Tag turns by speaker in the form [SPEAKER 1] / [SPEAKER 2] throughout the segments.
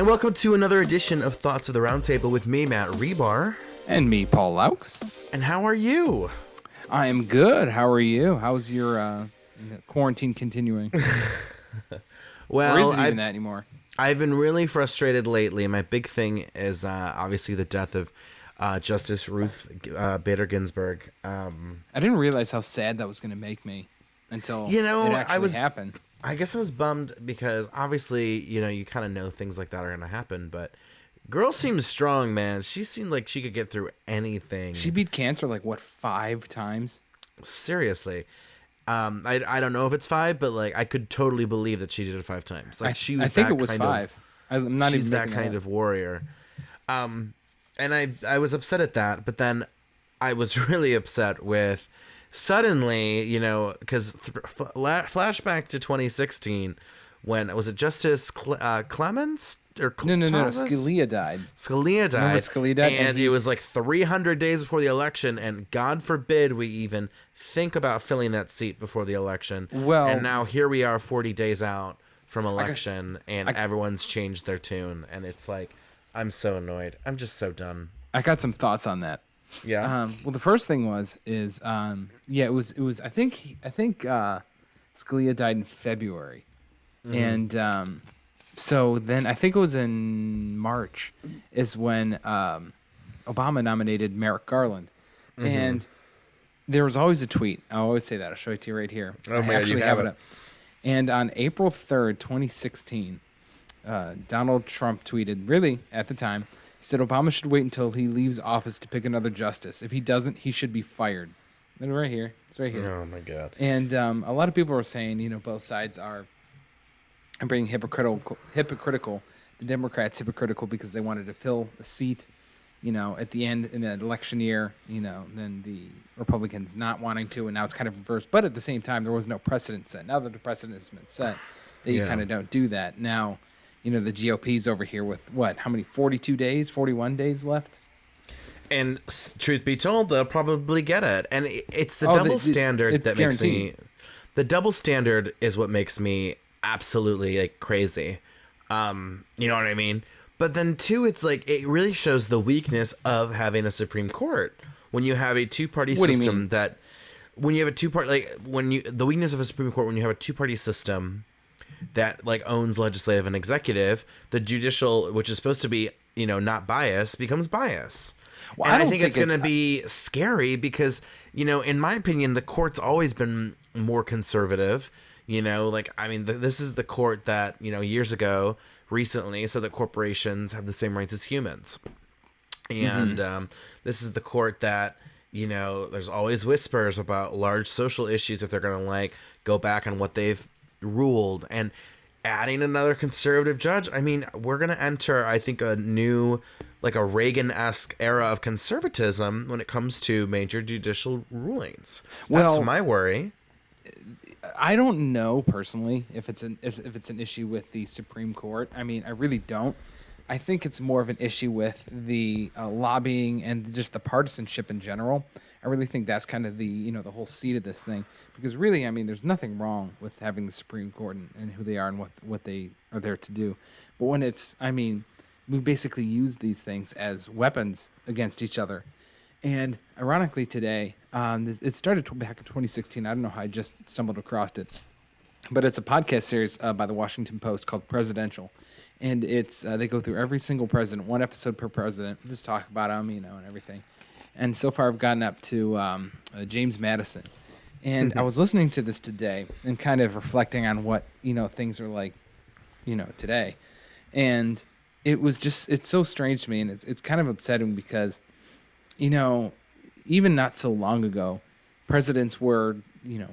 [SPEAKER 1] And welcome to another edition of Thoughts of the Roundtable with me, Matt Rebar.
[SPEAKER 2] And me, Paul Laux.
[SPEAKER 1] And how are you?
[SPEAKER 2] I am good. How are you? How's your quarantine continuing?
[SPEAKER 1] Well,
[SPEAKER 2] or is it even that anymore?
[SPEAKER 1] I've been really frustrated lately. My big thing is obviously the death of Justice Ruth Bader Ginsburg.
[SPEAKER 2] I didn't realize how sad that was going to make me until it actually happened.
[SPEAKER 1] I guess I was bummed because obviously, you kind of know things like that are going to happen, but girl seems strong, man. She seemed like she could get through anything.
[SPEAKER 2] She beat cancer 5 times?
[SPEAKER 1] Seriously. I don't know if it's 5, but I could totally believe that she did it 5 times.
[SPEAKER 2] She was. I think it was 5. I'm not
[SPEAKER 1] she's
[SPEAKER 2] even
[SPEAKER 1] that kind of warrior. And I was upset at that, but then I was really upset with suddenly, because flashback to 2016, when was it Justice Clemens or
[SPEAKER 2] no, Scalia died.
[SPEAKER 1] Scalia died.
[SPEAKER 2] Remember Scalia died,
[SPEAKER 1] and it was 300 days before the election, and God forbid we even think about filling that seat before the election.
[SPEAKER 2] Well,
[SPEAKER 1] and now here we are 40 days out from election, and everyone's changed their tune, and it's I'm so annoyed. I'm just so done.
[SPEAKER 2] I got some thoughts on that.
[SPEAKER 1] Yeah.
[SPEAKER 2] Well, the first thing it was. I think Scalia died in February, and so then I think it was in March is when Obama nominated Merrick Garland, and there was always a tweet. I always say that. I'll show it to you right here.
[SPEAKER 1] Oh man, you have it up.
[SPEAKER 2] And on April 3rd, 2016, Donald Trump tweeted, really at the time. He said Obama should wait until he leaves office to pick another justice. If he doesn't, he should be fired. And right here. It's right here.
[SPEAKER 1] Oh, my God.
[SPEAKER 2] And a lot of people are saying, both sides are being hypocritical. The Democrats hypocritical because they wanted to fill a seat, at the end in the election year, then the Republicans not wanting to, and now it's kind of reversed. But at the same time, there was no precedent set. Now that the precedent has been set, you kind of don't do that. Now, the GOP's over here with how many, 42 days, 41 days left?
[SPEAKER 1] And truth be told, they'll probably get it. And it's the double standard that makes me... The double standard is what makes me absolutely crazy. You know what I mean? But then too, it's it really shows the weakness of having a Supreme Court. When you have a two-party system that... When you have a two-party... the weakness of a Supreme Court when you have a two-party system that owns legislative and executive, the judicial, which is supposed to be not biased, becomes bias. Well, and I think it's going to be scary because in my opinion the court's always been more conservative. This is the court that years ago recently said that corporations have the same rights as humans, and this is the court that there's always whispers about large social issues if they're going to go back on what they've ruled, and adding another conservative judge. I mean, we're going to enter, I think, a new, a Reagan-esque era of conservatism when it comes to major judicial rulings. That's my worry.
[SPEAKER 2] I don't know personally if it's an issue with the Supreme Court. I mean, I really don't. I think it's more of an issue with the lobbying and just the partisanship in general. I really think that's kind of the the whole seed of this thing. Because really, I mean, there's nothing wrong with having the Supreme Court and who they are and what they are there to do. But when we basically use these things as weapons against each other. And ironically today, it started back in 2016. I don't know how I just stumbled across it. But it's a podcast series by the Washington Post called Presidential. And it's they go through every single president, one episode per president, just talk about them, and everything. And so far I've gotten up to James Madison. And I was listening to this today and kind of reflecting on what, things are like, today. And it's so strange to me, and it's kind of upsetting because, even not so long ago, presidents were,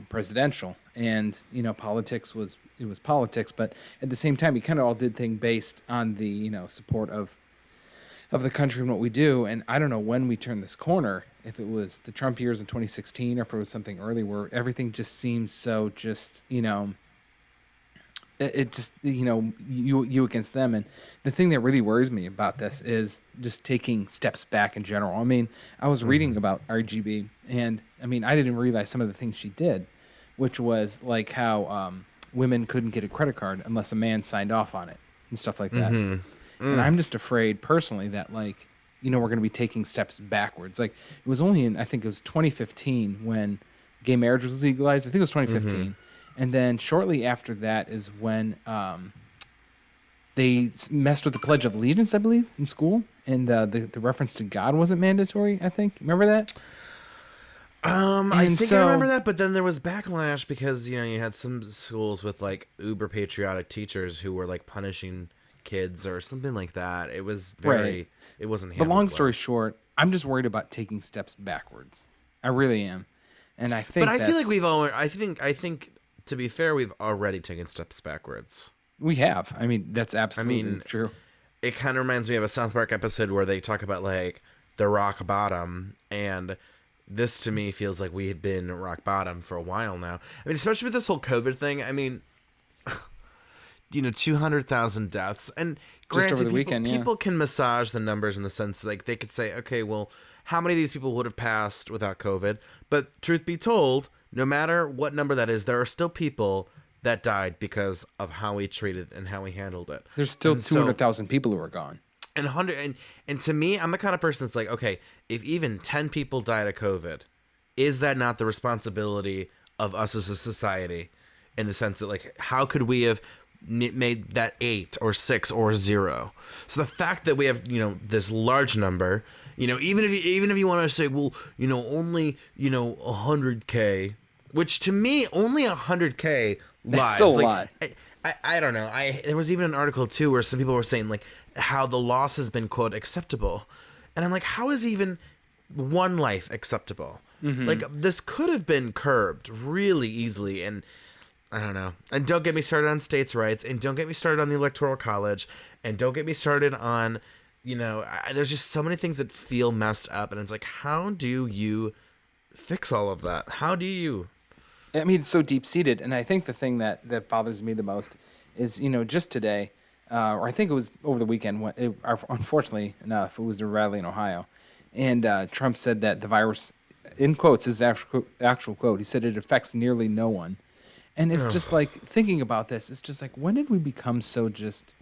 [SPEAKER 2] presidential, and, politics was politics, but at the same time, we kind of all did things based on the, support of the country and what we do. And I don't know when we turn this corner, if it was the Trump years in 2016 or if it was something early where everything just seems so just, it just, you against them. And the thing that really worries me about this is just taking steps back in general. I mean, I was reading about RGB, and I mean, I didn't realize some of the things she did, which was how women couldn't get a credit card unless a man signed off on it and stuff like that. And I'm just afraid personally that like, we're going to be taking steps backwards. Like it was only I think it was 2015 when gay marriage was legalized. I think it was 2015. And then shortly after that is when they messed with the Pledge of Allegiance, I believe, in school. And the reference to God wasn't mandatory, I think. Remember that?
[SPEAKER 1] I think I remember that, but then there was backlash because, you had some schools with like uber patriotic teachers who were like punishing kids or something like that. It was it wasn't handled
[SPEAKER 2] But long story short, I'm just worried about taking steps backwards. I really am. And I think
[SPEAKER 1] I feel like I think to be fair, we've already taken steps backwards.
[SPEAKER 2] We have. I mean, that's absolutely true.
[SPEAKER 1] It kind of reminds me of a South Park episode where they talk about like the rock bottom, and this to me feels like we had been rock bottom for a while now. I mean, especially with this whole COVID thing. I mean, 200,000 deaths, and
[SPEAKER 2] just over the weekend,
[SPEAKER 1] people can massage the numbers in the sense that, like, they could say, okay, well, how many of these people would have passed without COVID? But truth be told, no matter what number that is, there are still people that died because of how we treated and how we handled it.
[SPEAKER 2] There's still 200,000 people who are gone.
[SPEAKER 1] And to me, I'm the kind of person that's like, okay, if even 10 people died of COVID, is that not the responsibility of us as a society? In the sense that, like, how could we have made that 8 or 6 or 0? So the fact that we have, this large number, even if you want to say, well, only 100K, which to me, only 100K lives.
[SPEAKER 2] That's still a lot.
[SPEAKER 1] I don't know. There was even an article too where some people were saying like how the loss has been, quote, acceptable, and I'm like, how is even one life acceptable? Like, this could have been curbed really easily, and I don't know. And don't get me started on states' rights, and don't get me started on the Electoral College, and don't get me started on, there's just so many things that feel messed up, and it's like, how do you fix all of that? How do you?
[SPEAKER 2] I mean, it's so deep-seated, and I think the thing that bothers me the most is, just today, or I think it was over the weekend, unfortunately enough, it was a rally in Ohio, and Trump said that the virus, in quotes, his actual quote, he said it affects nearly no one. And it's just like, thinking about this, it's just like, when did we become so just,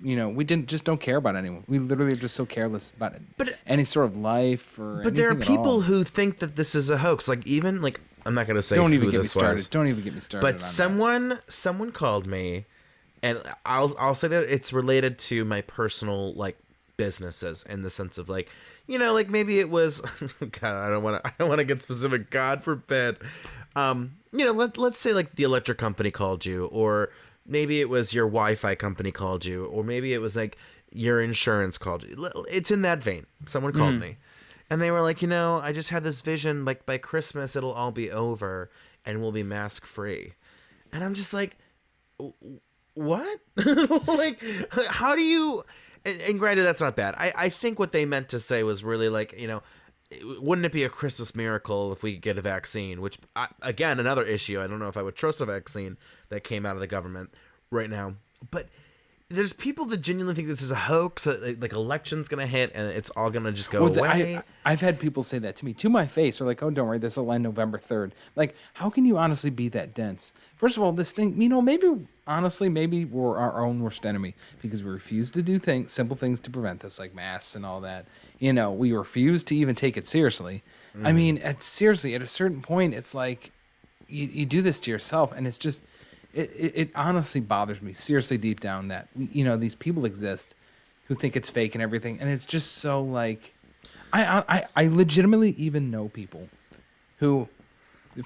[SPEAKER 2] we don't care about anyone. We literally are just so careless about it. Any sort of life or
[SPEAKER 1] But there are people who think that this is a hoax. Like, even, like, I'm not going to say
[SPEAKER 2] Don't even get me
[SPEAKER 1] started.
[SPEAKER 2] Was. Don't even get me started.
[SPEAKER 1] But someone called me, and I'll say that it's related to my personal, like, businesses, in the sense of, like, like maybe it was, God, I don't want to get specific. God forbid. Let's say like the electric company called you, or maybe it was your Wi-Fi company called you, or maybe it was like your insurance called you. It's in that vein. Someone called me, and they were like, I just had this vision, like by Christmas it'll all be over and we'll be mask free. And I'm just like, what? like, how do you? And granted, that's not bad. I think what they meant to say was really like, wouldn't it be a Christmas miracle if we could get a vaccine? Which, again, another issue. I don't know if I would trust a vaccine that came out of the government right now. But there's people that genuinely think this is a hoax, that like election's going to hit and it's all going to just go away.
[SPEAKER 2] I've had people say that to me, to my face. They're like, oh, don't worry, this will end November 3rd. Like, how can you honestly be that dense? First of all, this thing, maybe we're our own worst enemy because we refuse to do simple things to prevent this, like masks and all that. We refuse to even take it seriously. I mean, seriously, at a certain point, it's like you do this to yourself, and it's just, it honestly bothers me, seriously, deep down, that, these people exist who think it's fake and everything, and it's just so, like, I legitimately even know people who,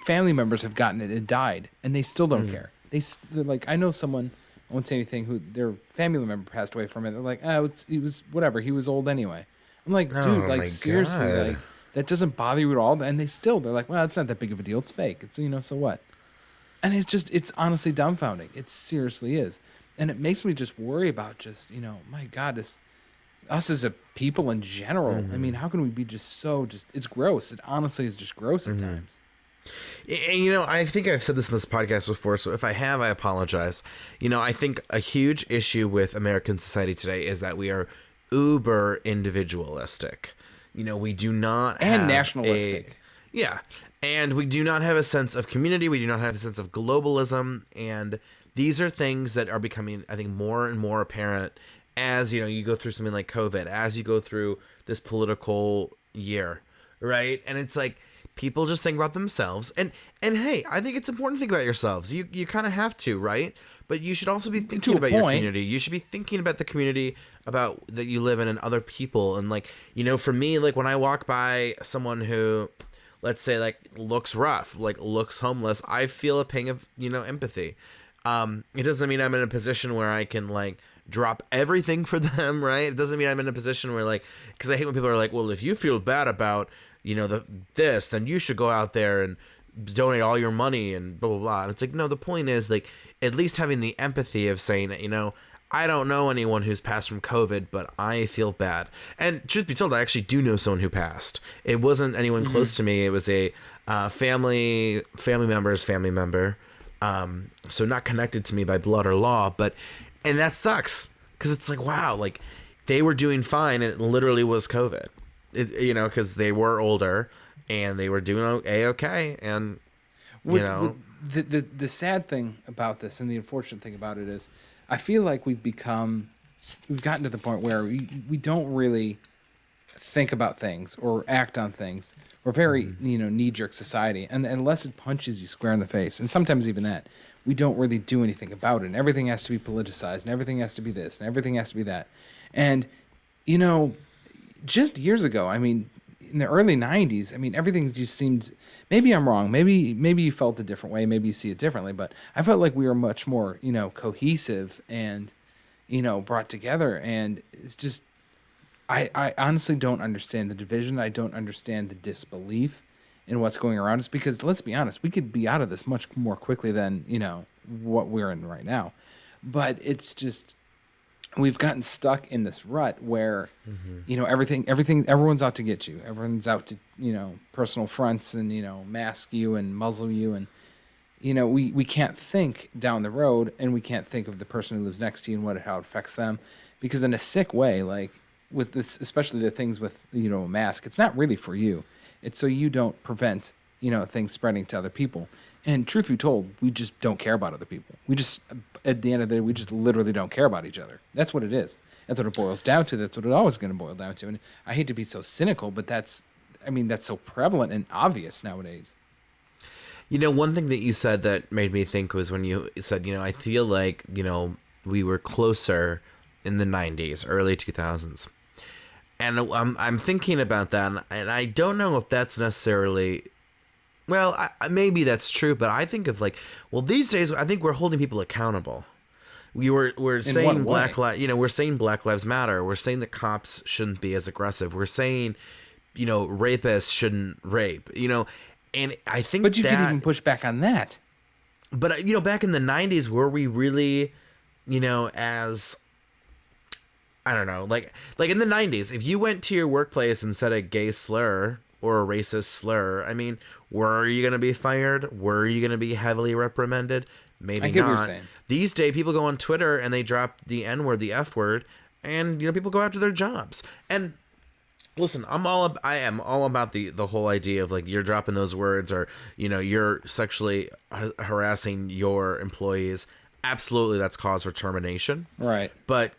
[SPEAKER 2] family members have gotten it and died, and they still don't care. They're like, I know someone, I won't say anything, who their family member passed away from it. They're like, oh, he was whatever, he was old anyway. I'm like, dude, like, seriously, God. Like, that doesn't bother you at all? And they're like, well, it's not that big of a deal. It's fake. It's, so what? And it's honestly dumbfounding. It seriously is. And it makes me just worry about just, my God, us as a people in general. I mean, how can we be it's gross. It honestly is just gross at times.
[SPEAKER 1] And, I think I've said this in this podcast before, so if I have, I apologize. I think a huge issue with American society today is that we are uber individualistic. We do not have
[SPEAKER 2] and nationalistic.
[SPEAKER 1] And we do not have a sense of community. We do not have a sense of globalism, and these are things that are becoming, I think, more and more apparent as you go through something like COVID, as you go through this political year, right? And it's like people just think about themselves, and hey, I think it's important to think about yourselves. You kind of have to, right? But you should also be thinking about your community. You should be thinking about the community about that you live in and other people. And like, for me, like when I walk by someone who, let's say, like looks rough, like looks homeless, I feel a pang of, empathy. It doesn't mean I'm in a position where I can like drop everything for them, right? It doesn't mean I'm in a position where like, because I hate when people are like, well, if you feel bad about, this, then you should go out there and donate all your money and blah, blah, blah. And it's like, no, the point is like, at least having the empathy of saying, I don't know anyone who's passed from COVID, but I feel bad. And truth be told, I actually do know someone who passed. It wasn't anyone close to me. It was a family member. So not connected to me by blood or law, and that sucks because it's like, wow, like they were doing fine and it literally was COVID, because they were older and they were doing okay. And,
[SPEAKER 2] The sad thing about this and the unfortunate thing about it is I feel like we've gotten to the point where we don't really think about things or act on things. We're very, knee-jerk society. And unless it punches you square in the face, and sometimes even that, we don't really do anything about it. And everything has to be politicized, and everything has to be this, and everything has to be that. And, just years ago, I mean, in the early 90s, I mean, everything just seemed, maybe I'm wrong, maybe you felt a different way, maybe you see it differently, but I felt like we were much more, cohesive and, brought together. And it's just, I honestly don't understand the division. I don't understand the disbelief in what's going around us, because let's be honest, we could be out of this much more quickly than, what we're in right now. But it's just, we've gotten stuck in this rut where, everyone's out to get you. Everyone's out to, personal fronts and, mask you and muzzle you. And, we can't think down the road, and we can't think of the person who lives next to you and how it affects them. Because in a sick way, like with this, especially the things with, a mask, it's not really for you. It's so you don't prevent, things spreading to other people. And truth be told, we just don't care about other people. We just, at the end of the day, we just literally don't care about each other. That's what it is. That's what it boils down to. That's what it's always going to boil down to. And I hate to be so cynical, but that's so prevalent and obvious nowadays.
[SPEAKER 1] One thing that you said that made me think was when you said, I feel like, we were closer in the 90s, early 2000s. And I'm thinking about that, and I don't know if that's necessarily... Well, maybe that's true, but I think of like, well, these days I think we're holding people accountable. We're saying we're saying Black Lives Matter. We're saying that cops shouldn't be as aggressive. We're saying, rapists shouldn't rape. And I think,
[SPEAKER 2] but you can even push back on that.
[SPEAKER 1] But back in the 90s, were we really, as I don't know, like in the 90s, if you went to your workplace and said a gay slur or a racist slur, I mean, were you going to be fired? Were you going to be heavily reprimanded? Maybe
[SPEAKER 2] I get
[SPEAKER 1] not.
[SPEAKER 2] What you're saying.
[SPEAKER 1] These days, people go on Twitter and they drop the N-word, the F-word, and people go after their jobs. And listen, I am all about the whole idea of like you're dropping those words or you're sexually harassing your employees. Absolutely, that's cause for termination.
[SPEAKER 2] Right.
[SPEAKER 1] But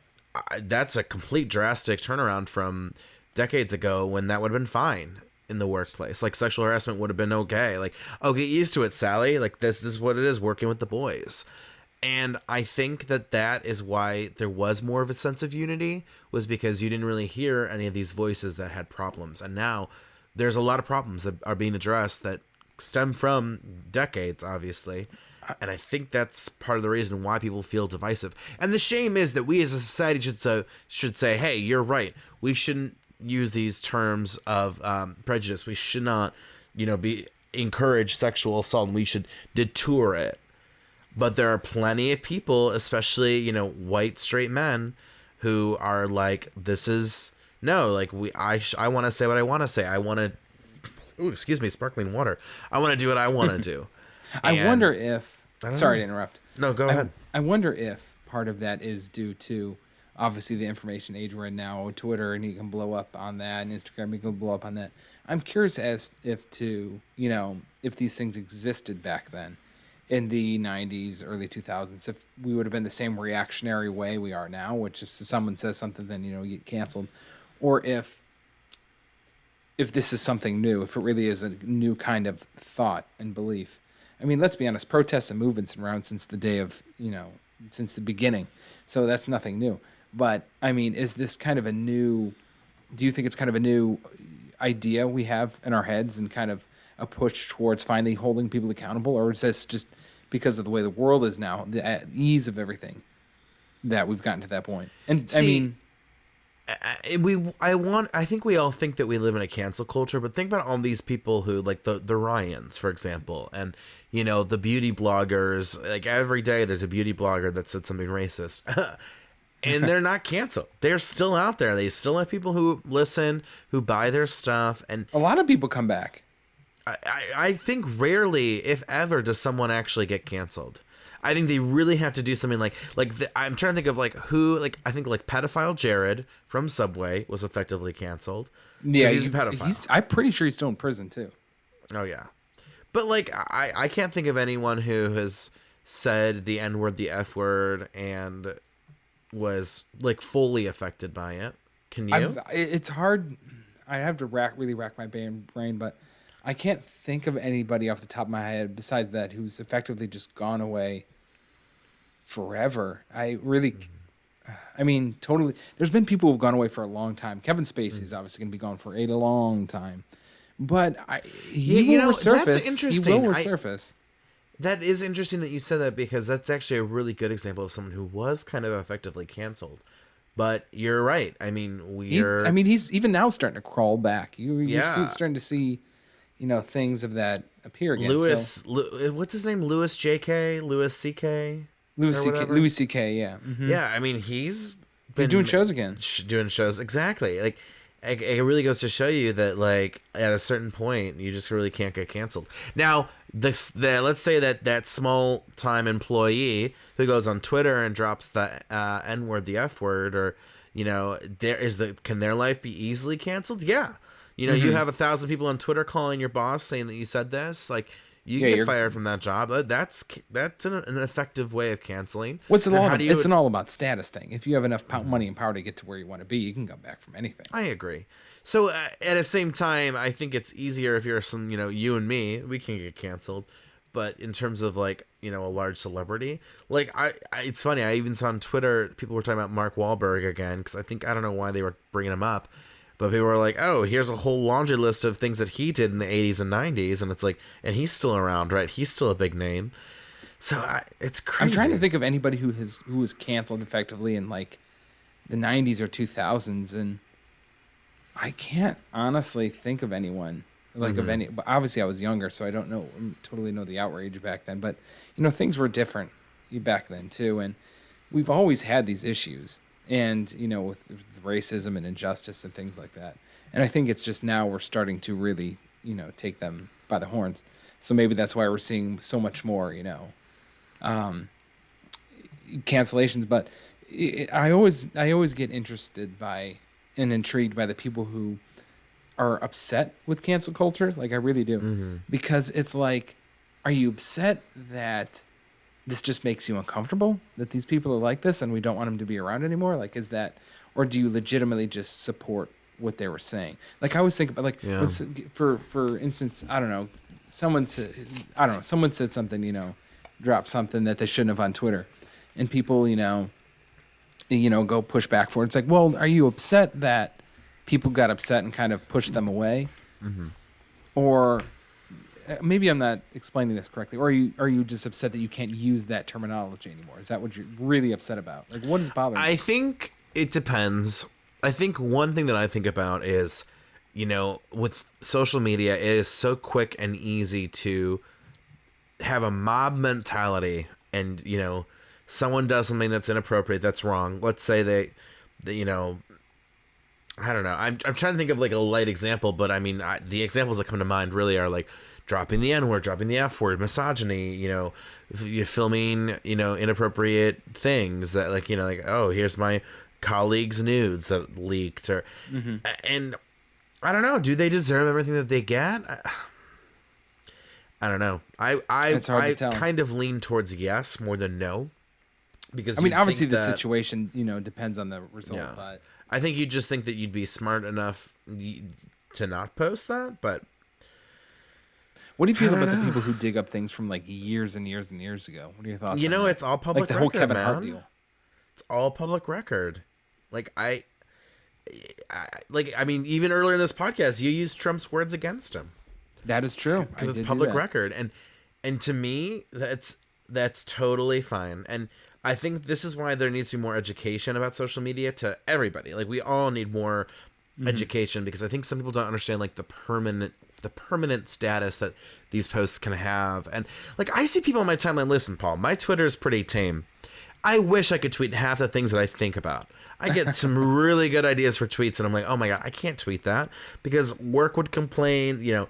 [SPEAKER 1] that's a complete drastic turnaround from decades ago when that would have been fine in the workplace. Like sexual harassment would have been okay. Like, oh, get used to it, Sally. Like this is what it is working with the boys. And I think that is why there was more of a sense of unity, was because you didn't really hear any of these voices that had problems. And now there's a lot of problems that are being addressed that stem from decades, obviously. And I think that's part of the reason why people feel divisive. And the shame is that we as a society should say, hey, you're right. We shouldn't use these terms of prejudice. We should not, be encourage sexual assault. And we should detour it. But there are plenty of people, especially, white straight men, who are like, this is no, like I want to say what I want to say. I want to, sparkling water. I want to do what I want to do.
[SPEAKER 2] I wonder if, sorry to interrupt.
[SPEAKER 1] No, go ahead.
[SPEAKER 2] I wonder if part of that is due to, obviously, the information age we're in now, Twitter, and you can blow up on that, and Instagram, you can blow up on that. I'm curious as if these things existed back then. in the 90s, early 2000s, if we would have been the same reactionary way we are now, which if someone says something, then, you get canceled, or if this is something new, if it really is a new kind of thought and belief. I mean, let's be honest, protests and movements have been around since the day of, since the beginning. So that's nothing new. But, I mean, is this kind of do you think it's kind of a new idea we have in our heads and kind of a push towards finally holding people accountable? Or is this just because of the way the world is now, the ease of everything, that we've gotten to that point? And
[SPEAKER 1] I think we all think that we live in a cancel culture, but think about all these people who, like the Ryans, for example, and the beauty bloggers. Like every day, there's a beauty blogger that said something racist, and they're not canceled. They're still out there. They still have people who listen, who buy their stuff, and
[SPEAKER 2] a lot of people come back.
[SPEAKER 1] I think rarely, if ever, does someone actually get canceled. I think they really have to do something I'm trying to think of who, I think pedophile Jared from Subway was effectively canceled.
[SPEAKER 2] Yeah,
[SPEAKER 1] he's a pedophile.
[SPEAKER 2] I'm pretty sure he's still in prison too.
[SPEAKER 1] Oh yeah, but I can't think of anyone who has said the N word, the F word, and was fully affected by it. Can you?
[SPEAKER 2] It's hard. I have to really rack my brain, but I can't think of anybody off the top of my head besides that who's effectively just gone away forever. Totally. There's been people who've gone away for a long time. Kevin Spacey's obviously going to be gone for a long time, but he will resurface.
[SPEAKER 1] That's interesting.
[SPEAKER 2] He will resurface.
[SPEAKER 1] That is interesting that you said that, because that's actually a really good example of someone who was kind of effectively canceled. But you're right. I mean,
[SPEAKER 2] he's even now starting to crawl back. You're starting to see, things of that appear again.
[SPEAKER 1] What's his name? Louis J.K. Louis C.K.
[SPEAKER 2] Louis C.K. Yeah.
[SPEAKER 1] Mm-hmm. Yeah. I mean, he's
[SPEAKER 2] doing shows again.
[SPEAKER 1] Doing shows, exactly. It really goes to show you that at a certain point you just really can't get canceled. Now, let's say that small time employee who goes on Twitter and drops the N word, the F word, or can their life be easily canceled? Yeah. You have 1,000 people on Twitter calling your boss saying that you said this. You get fired from that job. That's an effective way of canceling.
[SPEAKER 2] It's an all about status thing. If you have enough money and power to get to where you want to be, you can come back from anything.
[SPEAKER 1] I agree. So at the same time, I think it's easier if you're you and me, we can get canceled. But in terms of a large celebrity, it's funny. I even saw on Twitter people were talking about Mark Wahlberg again, because I don't know why they were bringing him up. But people were like, oh, here's a whole laundry list of things that he did in the 80s and 90s. And it's and he's still around, right? He's still a big name. So it's crazy.
[SPEAKER 2] I'm trying to think of anybody who was canceled effectively in the 90s or 2000s. And I can't honestly think of anyone of any. But obviously I was younger, so I don't totally know the outrage back then. But, things were different back then too. And we've always had these issues. And, with racism and injustice and things like that. And I think it's just now we're starting to really, take them by the horns. So maybe that's why we're seeing so much more, cancellations. But I always get interested by and intrigued by the people who are upset with cancel culture. I really do. Because it's are you upset that this just makes you uncomfortable, that these people are like this and we don't want them to be around anymore? Is that, or do you legitimately just support what they were saying? I always think about for instance, I don't know, someone said something, dropped something that they shouldn't have on Twitter, and people, go push back for it. It's well, are you upset that people got upset and kind of pushed them away? Or maybe I'm not explaining this correctly. Or are you just upset that you can't use that terminology anymore? Is that what you're really upset about? What is bothering you?
[SPEAKER 1] I think it depends. I think one thing that I think about is, with social media, it is so quick and easy to have a mob mentality, and someone does something that's inappropriate, that's wrong. Let's say they I don't know. I'm trying to think of a light example, but I mean, the examples that come to mind really are dropping the N word, dropping the F word, misogyny, you're filming, inappropriate things that oh, here's my colleague's nudes that leaked, or, and I don't know, do they deserve everything that they get? I don't know. I kind of lean towards yes more than no, because
[SPEAKER 2] I mean, obviously the situation, depends on the result. Yeah. But
[SPEAKER 1] I think you just think that you'd be smart enough to not post that. But
[SPEAKER 2] what do you feel about the people who dig up things from like years and years and years ago? What are your thoughts?
[SPEAKER 1] It's all public.
[SPEAKER 2] Like the
[SPEAKER 1] record,
[SPEAKER 2] whole Kevin
[SPEAKER 1] man.
[SPEAKER 2] Hart deal.
[SPEAKER 1] It's all public record. Like I mean, even earlier in this podcast, you used Trump's words against him.
[SPEAKER 2] That is true,
[SPEAKER 1] because it's public record, and to me, that's totally fine. And I think this is why there needs to be more education about social media to everybody. Like, we all need more education, because I think some people don't understand like the permanent status that these posts can have. And like, I see people on my timeline. Listen, Paul, my Twitter is pretty tame. I wish I could tweet half the things that I think about. I get some really good ideas for tweets, and I'm like, oh my God, I can't tweet that because work would complain.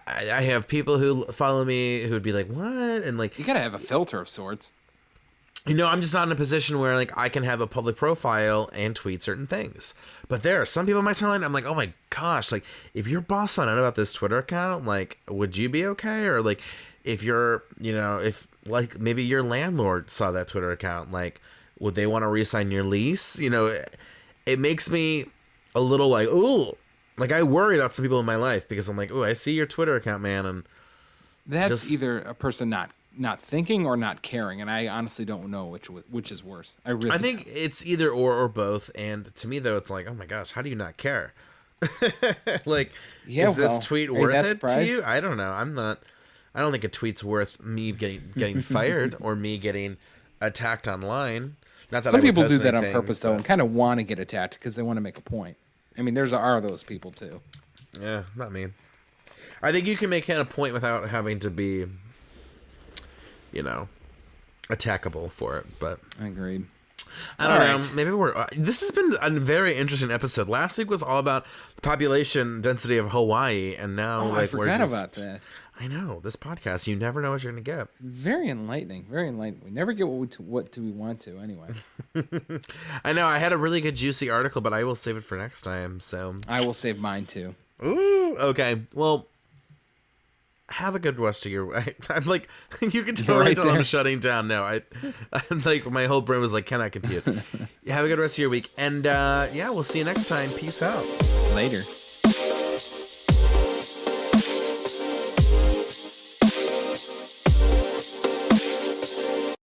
[SPEAKER 1] I have people who follow me who would be like, what? And like,
[SPEAKER 2] you gotta have a filter of sorts.
[SPEAKER 1] I'm just not in a position where like I can have a public profile and tweet certain things. But there are some people on my timeline, I'm like, oh my gosh, like if your boss found out about this Twitter account, like, would you be okay? Or like, if you're, if like maybe your landlord saw that Twitter account, like, would they want to re-sign your lease? It makes me a little like, ooh. Like, I worry about some people in my life because I'm like, oh, I see your Twitter account, man. And
[SPEAKER 2] that's either a person not thinking or not caring. And I honestly don't know which is worse. I
[SPEAKER 1] think it's either or both. And to me, though, it's like, oh my gosh, how do you not care? Like, is this tweet worth it to you? I don't know. I don't think a tweet's worth me getting fired or me getting attacked online. Not that
[SPEAKER 2] some people do that on purpose, though, and kind of want to get attacked because they want to make a point. I mean, there are those people too.
[SPEAKER 1] Yeah, not me. I think you can make a point without having to be, attackable for it. But
[SPEAKER 2] agreed.
[SPEAKER 1] I don't know. Maybe this has been a very interesting episode. Last week was all about the population density of Hawaii, and now
[SPEAKER 2] I forgot about that.
[SPEAKER 1] I know, this podcast. You never know what you're gonna get.
[SPEAKER 2] Very enlightening. Very enlightening. We never get what do we want to anyway.
[SPEAKER 1] I know. I had a really good juicy article, but I will save it for next time. So
[SPEAKER 2] I will save mine too.
[SPEAKER 1] Ooh. Okay. Well, have a good rest of your. I'm like, you can totally tell I'm shutting down now. I'm like, my whole brain was like, cannot compute. Have a good rest of your week, and we'll see you next time. Peace out.
[SPEAKER 2] Later.